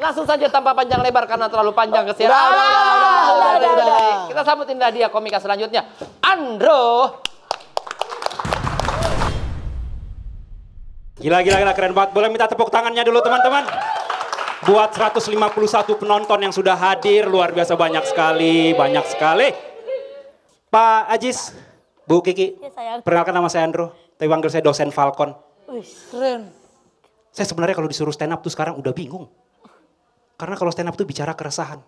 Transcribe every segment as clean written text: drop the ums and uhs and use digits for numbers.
Langsung saja tanpa panjang lebar karena terlalu panjang kesialan. Udah. Kita sambutin dia komika selanjutnya. Andro. Gila, keren banget. Boleh minta tepuk tangannya dulu teman-teman. Buat 151 penonton yang sudah hadir, luar biasa banyak sekali. Pak Ajis, Bu Kiki, Ya, perkenalkan nama saya Andro. Tapi panggil saya dosen Falcon. Wih, keren. Saya sebenarnya kalau disuruh stand up tuh sekarang udah bingung. Karena kalau stand up tuh bicara keresahan.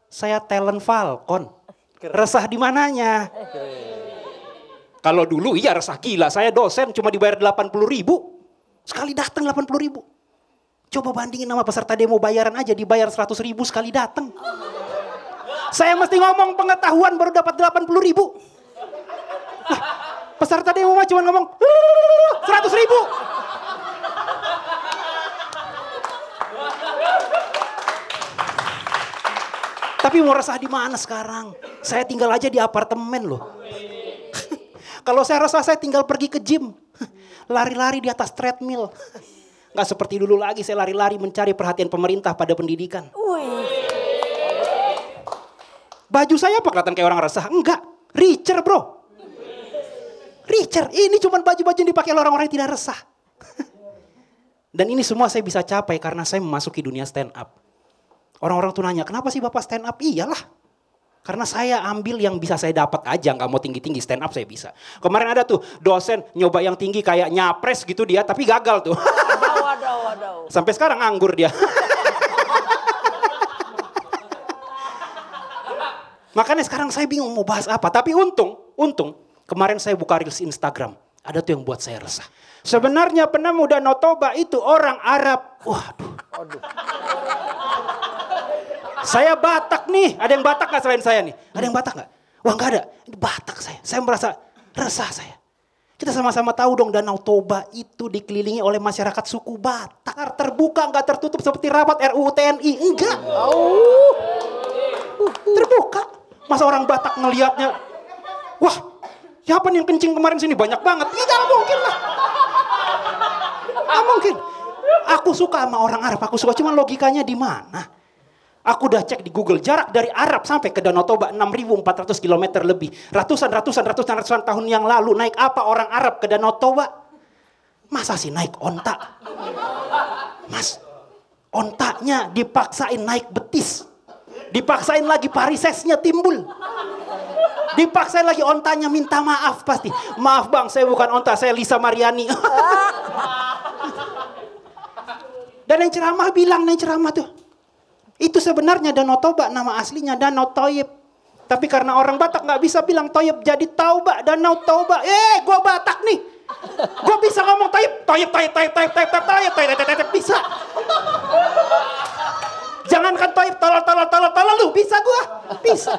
Saya talent Falcon. Resah di mananya? Kalau dulu iya resah gila. Saya dosen cuma dibayar 80.000. Sekali datang 80.000. Coba bandingin sama peserta demo bayaran aja dibayar 100.000 sekali datang. Saya mesti ngomong pengetahuan baru dapat 80.000. Nah, peserta demo mah cuma ngomong 100.000. Tapi mau resah di mana sekarang? Saya tinggal aja di apartemen loh. Kalau saya resah saya tinggal pergi ke gym. Lari-lari di atas treadmill. Nggak seperti dulu lagi saya lari-lari mencari perhatian pemerintah pada pendidikan. Baju saya apa kelihatan kayak orang resah? Enggak. Richer bro. Richer. Ini cuma baju-baju yang dipakai orang-orang yang tidak resah. Dan ini semua saya bisa capai karena saya memasuki dunia stand up. Orang-orang tuh nanya, kenapa sih Bapak stand up? Iyalah. Karena saya ambil yang bisa saya dapat aja, nggak mau tinggi-tinggi, stand up saya bisa. Kemarin ada tuh dosen nyoba yang tinggi kayak nyapres gitu dia, tapi gagal tuh. Waduh. Sampai sekarang nganggur dia. Makanya sekarang saya bingung mau bahas apa. Tapi untung kemarin saya buka reels Instagram. Ada tuh yang buat saya resah. Sebenarnya penemu Danau Toba itu orang Arab. Waduh. Saya Batak nih. Ada yang Batak gak selain saya nih? Ada yang Batak gak? Wah gak ada. Ini Batak saya. Saya merasa resah saya. Kita sama-sama tahu dong Danau Toba itu dikelilingi oleh masyarakat suku Batak. Terbuka gak tertutup seperti rapat RUU TNI. Enggak. Terbuka. Masa orang Batak ngelihatnya. Wah siapa nih yang kencing kemarin sini? Banyak banget. Tidak mungkin lah. Gak mungkin. Aku suka sama orang Arab. Aku suka. Cuma logikanya di mana? Aku udah cek di Google, jarak dari Arab sampai ke Danau Toba 6.400 km lebih. Ratusan tahun yang lalu naik apa orang Arab ke Danau Toba? Masa sih naik onta? Mas, ontanya dipaksain naik betis. Dipaksain lagi varisesnya timbul. Dipaksain lagi ontanya minta maaf pasti. Maaf bang, saya bukan onta, saya Lisa Mariani. Dan yang ceramah bilang, tuh. Itu sebenarnya Danau Toba, nama aslinya Danau Toyib. Tapi karena orang Batak gak bisa bilang Toyib, jadi Tauba, Danau Toba. Gue Batak nih. Gue bisa ngomong Toyib, bisa. Jangankan Toyib, tolol lu, bisa gue. Bisa.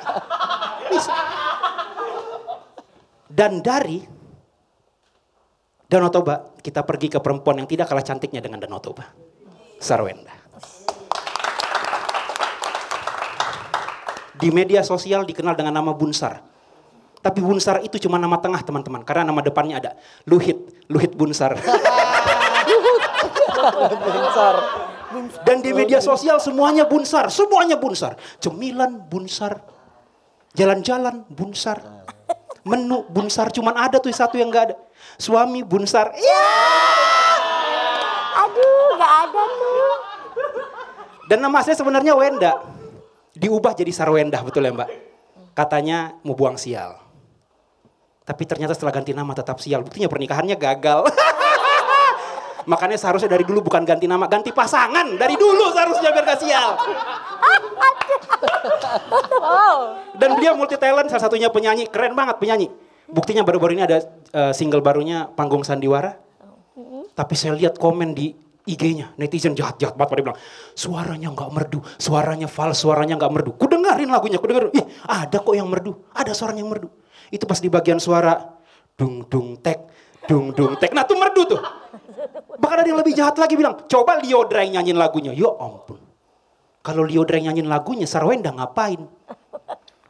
Dan dari Danau Toba, kita pergi ke perempuan yang tidak kalah cantiknya dengan Danau Toba. Sarwenda. Di media sosial dikenal dengan nama Bunsar. Tapi Bunsar itu cuma nama tengah teman-teman. Karena nama depannya ada Luhit Bunsar. Dan di media sosial semuanya Bunsar. Cemilan Bunsar. Jalan-jalan Bunsar. Menu Bunsar. Cuman ada tuh satu yang gak ada. Suami Bunsar. Aduh, gak ada tuh. Dan nama saya sebenarnya Wenda. Diubah jadi Sarwendah, betul ya Mbak? Katanya mau buang sial. Tapi ternyata setelah ganti nama tetap sial. Buktinya pernikahannya gagal. Makanya seharusnya dari dulu bukan ganti nama, ganti pasangan. Dari dulu seharusnya biar gak sial. Dan dia multi talent, salah satunya penyanyi. Keren banget penyanyi. Buktinya baru-baru ini ada single barunya Panggung Sandiwara. Tapi saya lihat komen di IG-nya, netizen jahat-jahat banget pada bilang, suaranya nggak merdu, suaranya fals, suaranya nggak merdu. Ku dengerin lagunya, ada kok yang merdu, ada suaranya yang merdu. Itu pas di bagian suara, dung dung tek. Nah tuh merdu tuh. Bahkan ada yang lebih jahat lagi bilang, coba Liodra yang nyanyiin lagunya. Ya ampun. Kalau Liodra yang nyanyiin lagunya, Sarwenda ngapain?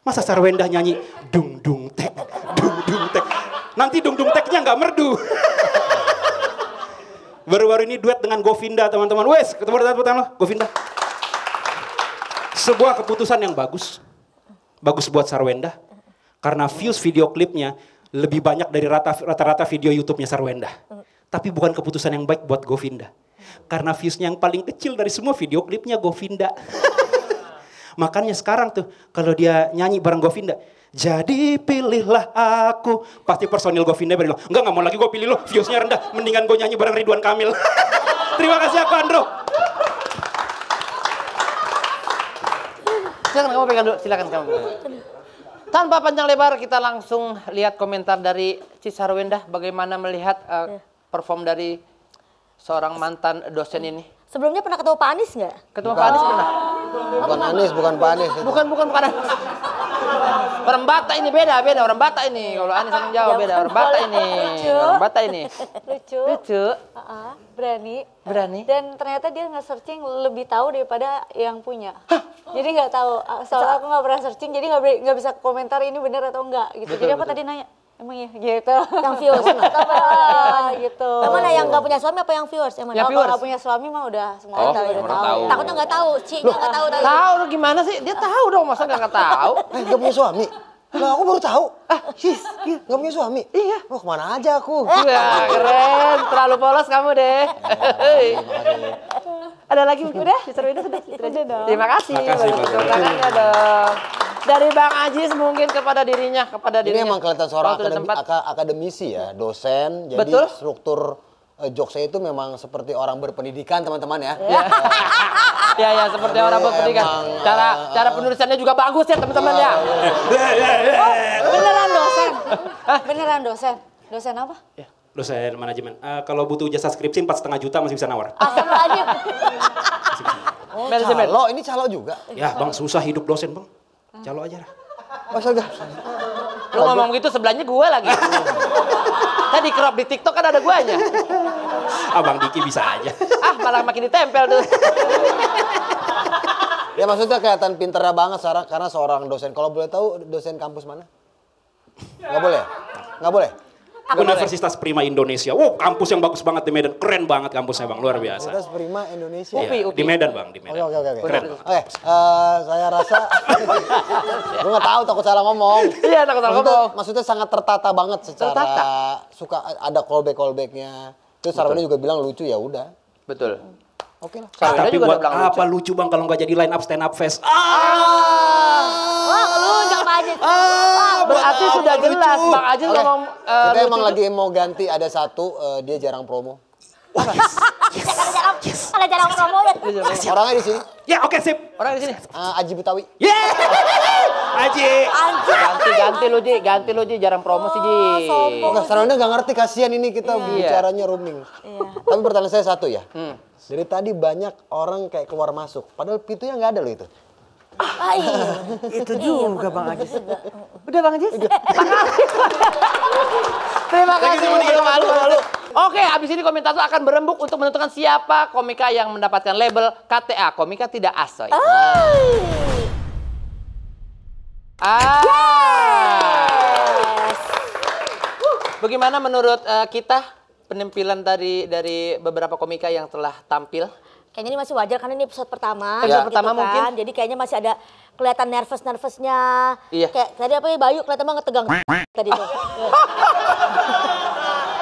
Masa Sarwenda nyanyi dung dung tek. Nanti dung dung teknya nggak merdu. Baru-baru ini duet dengan Govinda, teman-teman. Wes, ketemu tangan lo, Govinda. Sebuah keputusan yang bagus. Bagus buat Sarwenda. Karena views video klipnya lebih banyak dari rata-rata video YouTube-nya Sarwenda. Tapi bukan keputusan yang baik buat Govinda. Karena viewsnya yang paling kecil dari semua video klipnya Govinda. Makanya sekarang tuh, kalau dia nyanyi bareng Govinda, jadi pilihlah aku. Pasti personil Govinda bilang, enggak mau lagi gue pilih lo, viewsnya rendah. Mendingan gue nyanyi bareng Ridwan Kamil. Terima kasih aku Andro. Silakan kamu pegang dulu, silakan kamu. Tanpa panjang lebar kita langsung lihat komentar dari Sarwenda bagaimana melihat perform dari seorang mantan dosen ini. Sebelumnya pernah ketemu Pak Anies nggak? Ketemu Pak Anies pernah? Bukan Anies, bukan Pak Anies. Bukan Anies. Orang Batak ini beda orang Batak ini. Kalau Anies sama Jawa beda orang Batak ini. Orang Batak ini. Lucu. Berani. Dan ternyata dia nge-searching lebih tahu daripada yang punya. Jadi nggak tahu. Soalnya aku nggak pernah searching, jadi nggak bisa komentar ini benar atau enggak gitu. Jadi aku tadi nanya, emang iya gitu. Yang viewers. Gitu. Yang mana yang nggak punya suami apa yang viewers? Yang mana? Yang Kalau viewers. nggak punya suami mah udah semua Oh, tahu. orang tahu. Takutnya nggak tahu, Ci-nya nggak tahu. Tahu lu gimana sih? Dia tahu dong, masa nggak tahu? Gak punya suami? Nah, aku baru tahu. Sis, Gak punya suami? Iya. Oh, kemana aja aku? Wah, keren, terlalu polos kamu deh. Ada lagi udah? Sarwenda sudah. Terima kasih. Makasih, Pak. Tepuk tangannya dong. Dari Bang Ajis mungkin kepada dirinya. Ini emang kelihatan seorang Waktu dan tempat. akademisi ya, dosen. Jadi Betul. struktur jokesnya itu memang seperti orang berpendidikan, teman-teman ya. Ya, seperti orang berpendidikan. Emang, Cara penulisannya juga bagus ya teman-teman ya. Beneran dosen? Beneran dosen? Dosen apa? Ya, dosen manajemen. Kalau butuh jasa skripsi 4,5 juta masih bisa nawar. Astagfirullahaladzim. Oh, Manajemen. calo, ini calo juga. Ya bang, susah hidup dosen bang. Calo aja lah. Astaga. Lu ngomong gitu sebelahnya gue lagi. Tadi crop di TikTok kan ada guanya. Abang Diki bisa aja. Malah makin ditempel tuh. Ya maksudnya kelihatan pinternya banget karena seorang dosen. Kalau boleh tahu dosen kampus mana? Nggak boleh? Nggak boleh? Universitas Prima Indonesia. Wow, kampus yang bagus banget di Medan. Keren banget kampusnya bang, luar biasa. Universitas Prima Indonesia. Iya, UPI. di Medan bang, di Medan. Oke. Keren. Oke, saya rasa gue nggak tahu, takut salah ngomong. Iya, takut salah ngomong. Maksudnya sangat tertata banget secara Tertata. suka ada callback-nya. Terus Sarwenda juga bilang lucu, ya udah. Betul. Oke lah. Sarwenda Tapi juga buat udah bilang apa lucu bang kalau nggak jadi line up stand up fest? Wah, lu jangan Pak Ajis. Berarti Buat sudah apa jelas lucu? Bang Ajis Oke, ngomong kita lucu emang tuh. lagi mau ganti, ada satu dia jarang promo. Kalau jarang promo ya. Orangnya di sini, Ya oke sip. Orang di sini. Aji Betawi. Yeah. Aji. Ganti lu Ji, jarang promo sih Ji. Enggak, Sarwenda nggak ngerti, kasihan ini kita bicaranya roaming. Tapi pertanyaan saya satu ya. Dari tadi banyak orang kayak keluar masuk, padahal pintunya nggak ada loh itu. Itu juga Bang Ajis. Udah Bang Ajis? Terima kasih. Malu. Oke, habis ini komentator akan berembuk untuk menentukan siapa komika yang mendapatkan label KTA, komika tidak asoy. Bagaimana menurut kita penampilan dari beberapa komika yang telah tampil? Kayaknya ini masih wajar karena ini episode pertama. Episode pertama mungkin. Jadi kayaknya masih ada kelihatan nervous-nervousnya. Iya. Kayak tadi apa ya, Bayu kelihatan banget tegang tadi tuh.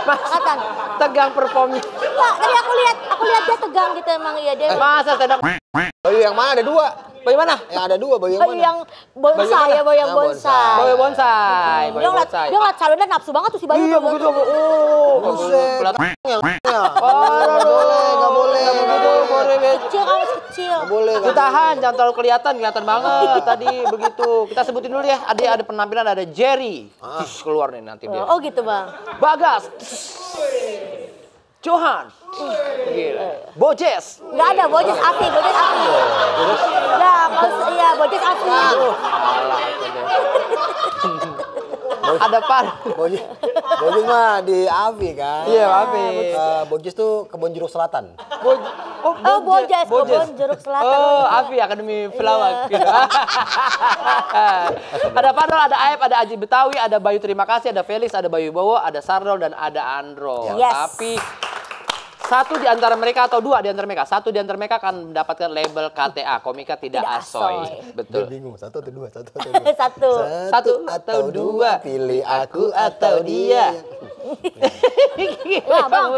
Kelihatan. Tegang performnya. Enggak, tadi aku lihat dia tegang gitu emang, iya dia. Masa stand up? Bayu yang mana? Ada dua. Bagaimana? Yang ada dua, Bayu yang Bayu mana? yang bonsai ya, Bayu yang Yang bonsai. Boy bonsai. Dia ngeliat Sarwenda nafsu banget tuh si Bayu. Iya tuh. begitu. Oh, Buset. kelihatan. Nggak boleh. Kecil kamu kecil. Nggak boleh. Ditahan, jangan terlalu kelihatan banget tadi begitu. Kita sebutin dulu ya, ada penampilan ada Jerry. Keluar nih nanti dia. Oh gitu Bang. Bagas. Johan. Gila. Bojes. Enggak ada, Bojes Afi. Enggak, iya Bojes Afi. Ada Pan. Bojes mah di Avi kan? Iya, Avi. Bojes tuh Kebon Jeruk Selatan. Oh, Bojes, Kebon Jeruk Selatan. Oh, Avi Akademi Pelawak. Gitu. Ada Panol, ada Aep, ada Aji Betawi, ada Bayu terima kasih, ada Felix, ada Bayu Bowo, ada Sardol dan ada Andro. Yes. Tapi Satu di antara mereka atau dua di antara mereka. Satu di antara mereka akan mendapatkan label KTA, komika tidak asoy. Betul. Bingung, satu atau dua? Satu atau dua. Pilih aku atau dia. Lah, Bang.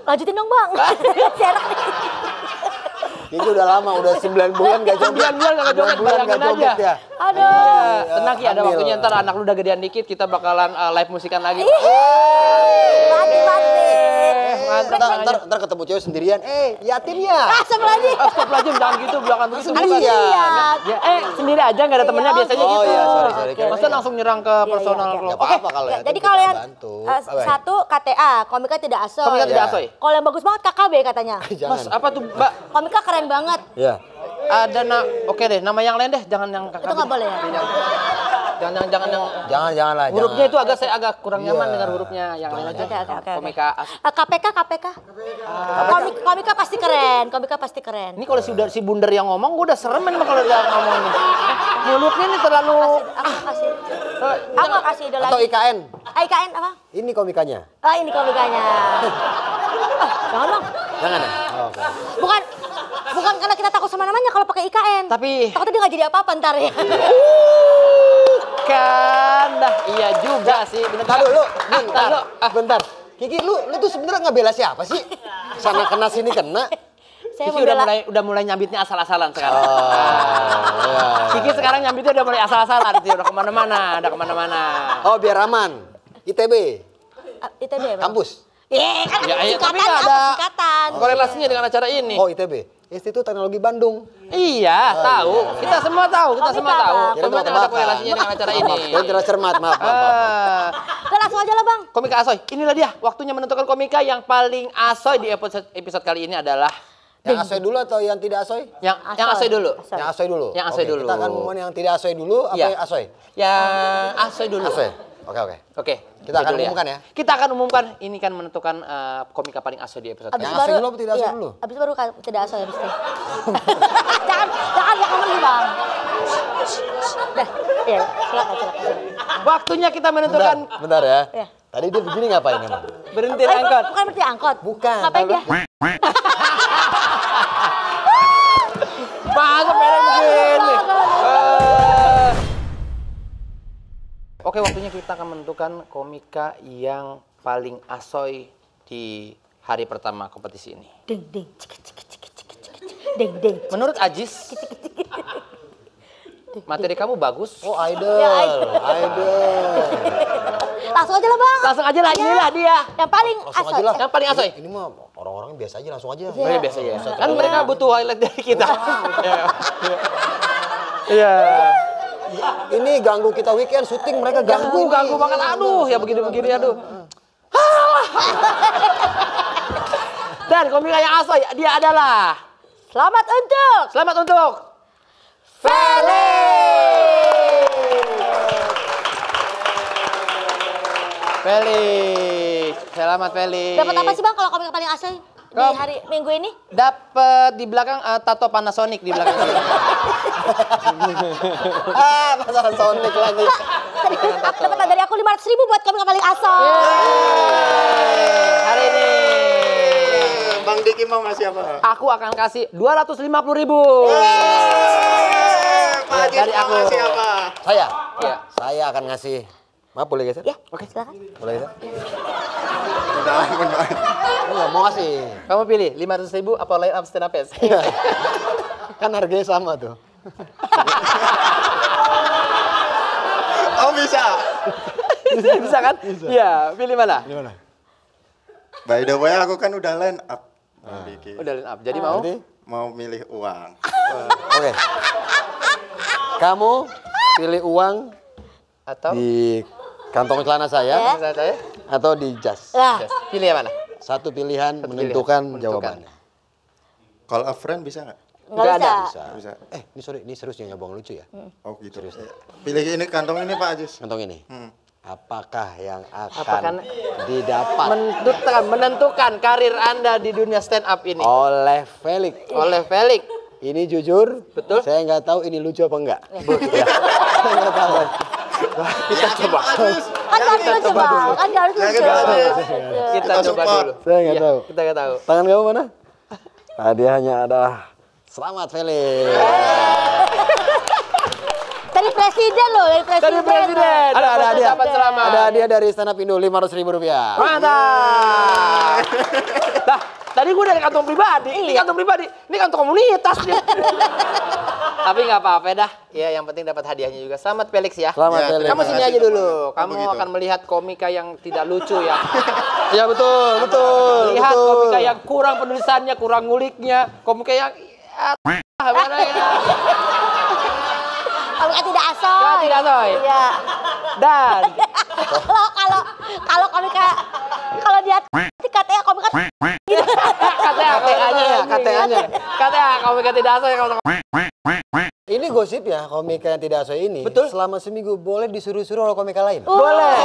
Lanjutin dong, Bang. Serak nih. Itu udah lama, udah 9 bulan gak joget. 9 bulan gak joget, bayangin aja. Ya. Aduh. Iya, tenang Ki, ada Hamil. waktunya ntar anak lu udah gedean dikit, kita bakalan live musikan lagi. Mati. Ntar ketemu cewek sendirian, yatimnya. Astagfirullahaladzim. Astagfirullahaladzim, jangan gitu, belakang begitu. Lihat. Ya, sendiri aja nggak ada temennya biasanya Oh gitu. iya, sorry. Masa langsung nyerang ke personal iya. lo. Gak apa-apa kalau yatim Jadi kita kalau yang bantu. satu KTA, komika tidak asoy. Komika tidak Iya. asoy. Kalau yang bagus banget KKB katanya. Jangan. Mas, apa tuh, Mbak? Komika keren banget. Ya. Ada oke deh, nama yang lain deh, jangan yang Itu nggak boleh ya? Jangan yang Jangan lah. hurufnya jangan. itu saya agak kurang nyaman Iya. dengar hurufnya. Yang lain aja. Oke. Komika KPK. Komika pasti keren. Komika pasti keren. Ini kalau si Bunder yang ngomong, gue udah serem ini kalau dia ngomong ini. Mulutnya ini terlalu. Aku kasih. Aku kasih ide Atau lagi. IKN. IKN apa? Ini komikanya. Ah, ini komikanya. Jangan dong. Jangan ya? Oh, oke. Bukan karena kita takut sama namanya kalau pakai IKN. Tapi Takutnya dia nggak jadi apa-apa ntar ya. kan dah iya juga sih. Bentar dulu, bentar. Lu, Bentar. Kiki, lu tuh sebenarnya ngebela siapa sih? Sana kena sini kena. Saya Kiki udah mulai nyambitnya asal-asalan sekarang. Iya. Kiki sekarang nyambitnya udah mulai asal-asalan sih, udah kemana-mana. Oh, biar aman. ITB, ITB ya, Bang? kampus. Kan Ya, ada tapi singkatan, nggak apa ada singkatan. korelasinya dengan acara ini. Oh, ITB. Institut Teknologi Bandung. Iya, tahu. Kita semua tahu, kita semua Komika, tahu. Bang. Kira Cuman ada tebak-tebakan. korelasinya dengan acara ini. Saya tidak cermat, maaf. Udah langsung aja lah, Bang. Komika asoy, inilah dia. Waktunya menentukan komika yang paling asoy di episode kali ini adalah Yang asoy dulu atau yang tidak asoy? yang asoy dulu. Yang asoy dulu. Yang asoy Oke, dulu. Kita akan ngomongin yang tidak asoy dulu, apa Iya. yang asoy? Yang asoy dulu. Asoy. Oke. Oke. Kita akan dulu umumkan ya. Kita akan umumkan. Ini kan menentukan komika paling asoy di episode Yang kali asoy dulu apa tidak asoy dulu? Abis itu baru tidak asoy abis itu. jangan ngomong Bang. Dah, iya, silakan. ini. Waktunya kita menentukan. Bentar ya. Iya. Tadi dia begini ngapain emang? Berhenti angkot. Bukan berarti angkot. Bukan. Ngapain dia? Masa sepeda begini. Oke, waktunya kita akan menentukan komika yang paling asoy di hari pertama kompetisi ini. Ding ding cik. Ding. Menurut Ajis, materi kamu bagus. Oh, idol. Ya, Idol. Langsung aja lah, Bang. Langsung aja lah, inilah dia. Yang paling Langsung asoy. aja lah. Yang paling asoy. Ini mah orang-orang biasa aja, langsung aja. Oh, iya, biasa ya. Kan mereka butuh highlight dari kita. Iya. Ini ganggu kita weekend syuting, mereka ganggu. Ganggu banget. Aduh, ya begini-begini aduh. Dan komika yang asoy dia adalah Selamat untuk Feli. Selamat Feli. dapat apa sih, Bang, kalau komik paling asoy di hari Minggu ini? Dapat di belakang tato Panasonic di belakang sini. Masalah Sonic lagi. Dapat dari aku 500.000 buat komik paling asoy. Hari ini Bang Diki mau ngasih apa? aku akan kasih 250.000. Pak Ajis dari mau aku. ngasih apa? Iya. Saya akan ngasih. Maaf, boleh geser? Ya, oke, silakan. Boleh geser? Benar. Enggak mau ngasih. Kamu pilih 500.000 apa line up stand up fest? Kan harganya sama tuh. Oh bisa. Bisa kan? Iya, pilih mana? Gimana? By the way aku kan udah line up. Bang Diki. Udah line up. Jadi mau? Jadi, Mau milih uang. oke. Kamu pilih uang Atau di kantong celana saya misalnya saya? atau di jas. Lah, Yes. Pilih yang mana? Satu pilihan Satu menentukan pilihan, jawabannya. Call a friend bisa nggak? nggak Nggak ada. bisa. Bisa. Ini sorry, ini serius nih nyabong lucu ya. Oh gitu. Pilih ini kantong ini Pak Ajis. Kantong ini. Hmm. Apakah yang Apakah- akan didapat Menentukan karir Anda di dunia stand up ini. oleh Felix? Oleh Felix. Ini jujur, Betul. saya nggak tahu ini lucu apa enggak. Ya. Saya nggak tahu. Kita coba. Kan harus lucu bang, kan harus lucu. Kita coba support. dulu. Saya nggak Iya, tahu. Kita nggak tahu. Tangan kamu mana? Hadiahnya adalah selamat Felix. Dari presiden loh, dari presiden. Dari presiden. Ada hadiah. Dapat selamat. Ada hadiah dari Stand Up Indo Rp500.000. Mantap. Nah, tadi gue dari kantong pribadi. Ini kantong pribadi. Ini kantong komunitas nih. Tapi nggak apa-apa dah. Ya, yang penting dapat hadiahnya juga. Selamat Felix ya. Selamat Ya, Felix. Kamu sini aja dulu. Kamu begitu. akan melihat komika yang tidak lucu ya. Ya betul. Lihat komika yang kurang penulisannya, kurang nguliknya. Komika yang mana ya? Kamu kan tidak asoy. Ya, tidak asoy. Iya. Dan Kalau komika, kalau dia katanya komika KTA-nya ya, KTA-nya. KTA komika tidak asoy kalau Ini gosip ya, komika yang tidak asoy ini. Betul. Selama seminggu boleh disuruh-suruh oleh komika lain. boleh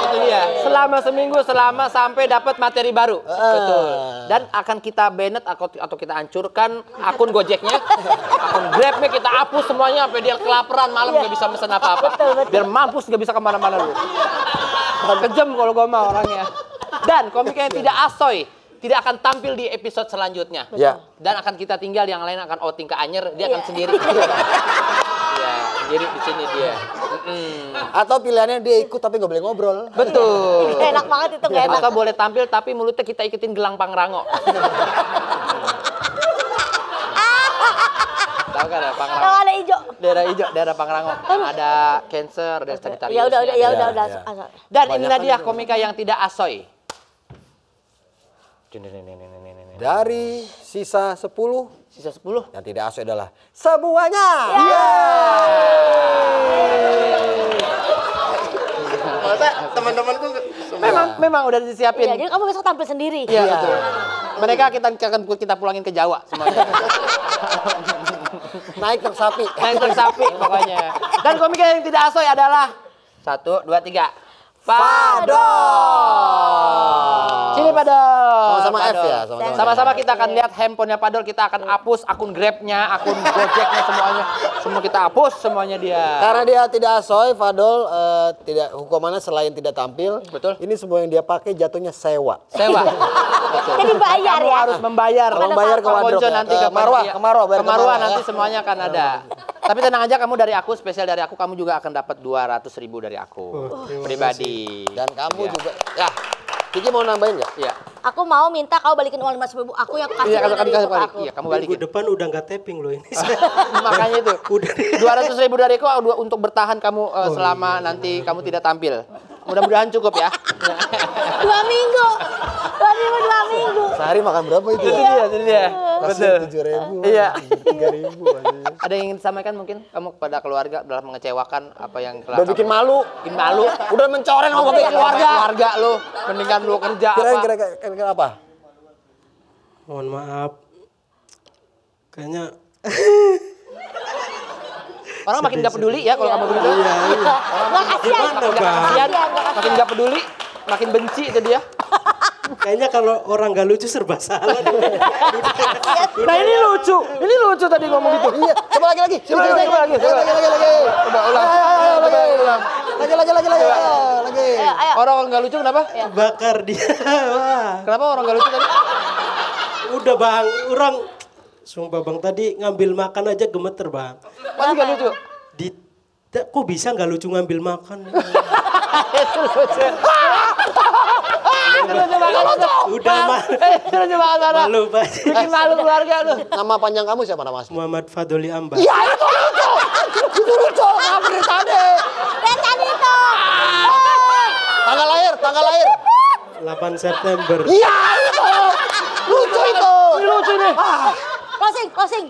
itu dia. Selama seminggu sampai dapat materi baru. Betul. Dan akan kita banned atau kita hancurkan akun Gojeknya, akun Grabnya kita hapus semuanya sampai dia kelaparan malam nggak bisa mesen apa-apa. Biar mampus nggak bisa kemana-mana lu. Kejam kalau gua mah orangnya. Dan komika yang tidak asoy tidak akan tampil di episode selanjutnya. Ya. Dan akan kita tinggal, yang lain akan outing ke Anyer, dia akan sendiri. Iya, sendiri di sini dia. Atau pilihannya dia ikut tapi nggak boleh ngobrol. Betul. enak banget itu, gak enak. Atau boleh tampil tapi mulutnya kita ikutin gelang Pangrango. Tahu kan ya Pangrango? Yang ada hijau. Daerah hijau, daerah Pangrango. Ada Cancer, ada Sagittarius. Ya udah, Ya, udah. ya. Dan inilah dia komika yang tidak asoy. Dari sisa 10, Sisa 10. yang tidak asoy adalah semuanya. Masa teman-temanku Memang udah disiapin. Iya, jadi kamu besok tampil sendiri. Iya, betul. Mereka akan kita pulangin ke Jawa semuanya. Naik truk sapi. Naik truk sapi pokoknya. Dan komika yang tidak asoy adalah 1, 2, 3. Padol. Sini Padol. Sama-sama F Padol. ya, Sama-sama kita akan lihat handphonenya Padol, kita akan hapus akun Grabnya, akun Gojeknya semuanya. Semua kita hapus semuanya dia. Karena dia tidak asoy, Fadol tidak hukumannya selain tidak tampil. Betul. Ini semua yang dia pakai jatuhnya sewa. Sewa. Jadi bayar Kamu ya. harus membayar. Membayar ke Pak wardrobe Ponco ya. nanti Ke Marwah, iya. ke Marwah, bayar Ke ke Marwah Marwah, nanti ya. semuanya akan ada. Tapi tenang aja, kamu dari aku, spesial dari aku, kamu juga akan dapat 200.000 dari aku pribadi. Dan kamu Iya. juga, ya Kiki mau nambahin nggak? Iya. Aku mau minta kau balikin uang 50.000 aku yang kasih Iya, kalau dari kasih itu ke balik. aku. Iya, kamu Minggu balikin. depan udah nggak tapping loh ini. Makanya itu. 200.000 dari aku untuk bertahan kamu selama nanti kamu tidak tampil. Mudah-mudahan cukup ya. 2 minggu. 2 minggu. Sehari makan berapa itu? Itu dia. Kasihan 7.000. Iya. 3.000. Ada yang ingin disampaikan mungkin kamu kepada keluarga dalam mengecewakan apa yang telah Udah bikin malu. bikin malu. Udah mencoreng sama Sampai keluarga. keluarga lu, mendingan lu kerja apa? Kira-kira apa? Mohon maaf. Kayaknya Orang makin nggak peduli ya kalau kamu begitu. Nggak kasihan. gimana, Bang? Kasihan, makin nggak peduli, makin benci itu dia. Kayaknya kalau orang nggak lucu serba salah. Nah ini lucu tadi ngomong gitu. Iya, coba lagi. Coba lagi. Coba ulang. Lagi. Orang nggak lucu kenapa? Bakar dia. Wah. Kenapa orang nggak lucu tadi? Udah bang, orang sumpah bang tadi ngambil makan aja gemeter bang. Masih nggak lucu. Kok bisa nggak lucu ngambil makan? Itu lucu. Itu lucu banget. Udah mah. Itu lucu banget. Malu pak. Bikin malu keluarga lu. Nama panjang kamu siapa nama asli? Muhammad Fadoli Ambar. Iya itu lucu. Itu lucu. Apa dari tadi? Dan tadi itu. Tanggal lahir. 8 September. Iya itu. Lucu itu. Ini lucu nih. Closing.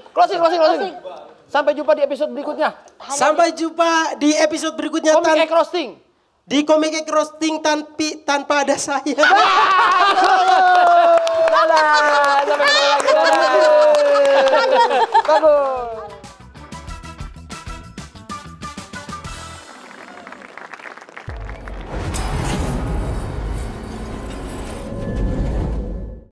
Sampai jumpa di episode berikutnya. Sampai jumpa di episode berikutnya. Komik Roasting. Di Komik Roasting tanpa ada saya. Dadah. Sampai ketemu lagi. Dadah. Bagus.